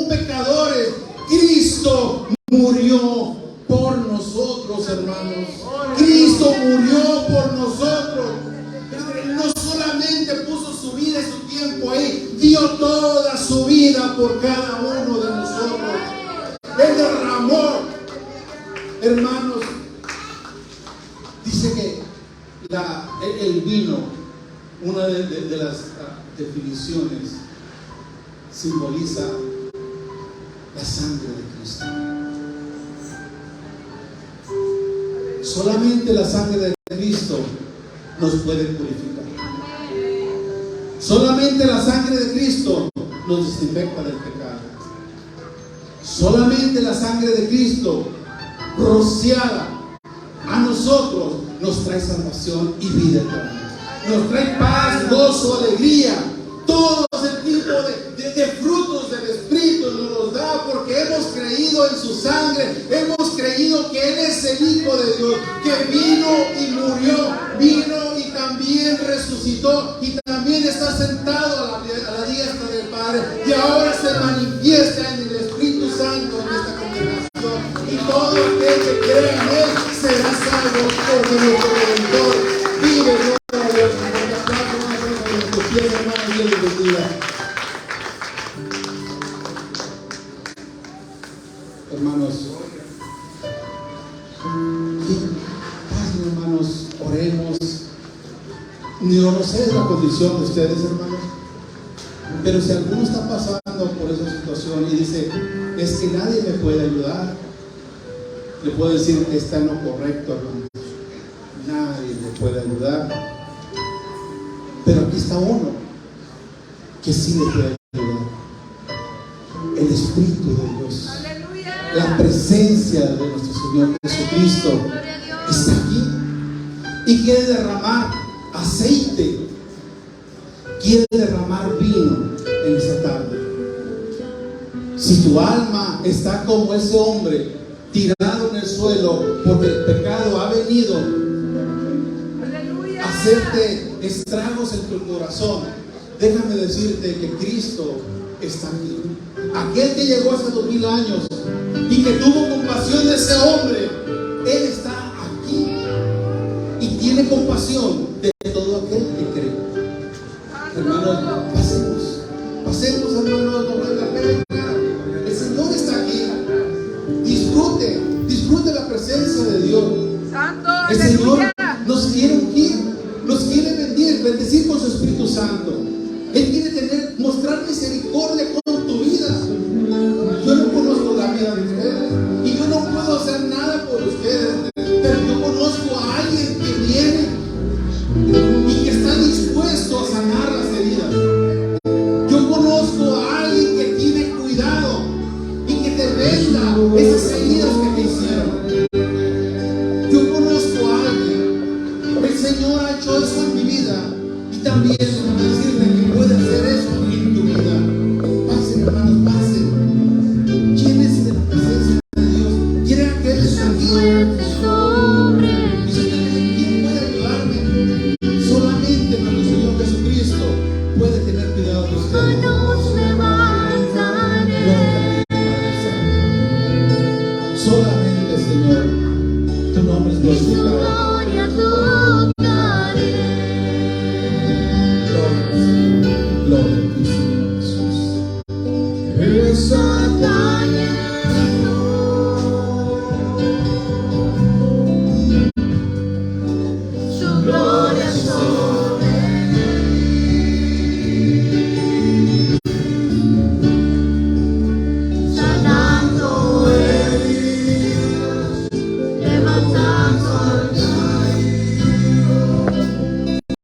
pecadores, Cristo murió por nosotros, hermanos. Cristo murió por nosotros. No solamente puso su vida y su tiempo ahí, dio toda su vida por cada uno de nosotros. Él derramó, hermanos. Dice que el vino, una de las definiciones, simboliza la sangre de Cristo. Solamente la sangre de Cristo nos puede purificar. Solamente la sangre de Cristo nos desinfecta del pecado. Solamente la sangre de Cristo rociada a nosotros nos trae salvación y vida eterna. Nos trae paz, gozo, alegría. Todo ese tipo de frutos del Espíritu nos los da porque hemos creído en su sangre. Hemos creído que Él es el Hijo de Dios, que vino y murió, vino y también resucitó y también está sentado a la diestra del Padre, y ahora se manifiesta en el Espíritu Santo en esta congregación, y todo aquel que cree en Él será salvo porque nuestro Redentor vive. Gloria a Dios. Dios les bendiga. Hermanos, hermanos, oremos. Yo no sé la condición de ustedes, hermanos, pero si alguno está pasando pasando por esa situación y dice, es que nadie me puede ayudar, le puedo decir que está en lo correcto, hermano. Nadie me puede ayudar. Pero aquí está uno que sí le puede ayudar. El Espíritu de Dios. Aleluya. La presencia de nuestro Señor Jesucristo Gloria a Dios. está aquí y quiere derramar aceite, quiere derramar vino en esta tarde. Si tu alma está como ese hombre tirado en el suelo porque el pecado ha venido Aleluya. a hacerte estragos en tu corazón, déjame decirte que Cristo está aquí. Aquel que llegó hace 2000 años y que tuvo compasión de ese hombre, Él está aquí y tiene compasión de todo aquel que cree. Hermanos, pasemos, hermanos, no vale la pena. El Señor está aquí. Disfrute la presencia de Dios. Santo, El Señor aleluya. nos quiere ungir, nos quiere bendecir con su Espíritu Santo. Él quiere mostrar misericordia con tu vida. Yo no conozco la vida de ustedes y yo no puedo hacer nada por ustedes, pero yo conozco a alguien que viene y que está dispuesto a sanar las heridas. Yo conozco a alguien que tiene cuidado y que te venda esas heridas que te hicieron. Yo conozco a alguien. El Señor ha hecho eso en mi vida y también decirle que puede hacer eso en tu vida. Pasen, hermanos, pasen. Llénense de la presencia de Dios. ¿Quieren que Él esté aquí? Dice, ¿quién puede ayudarme? Solamente nuestro Señor Jesucristo puede tener cuidado de ustedes. Solamente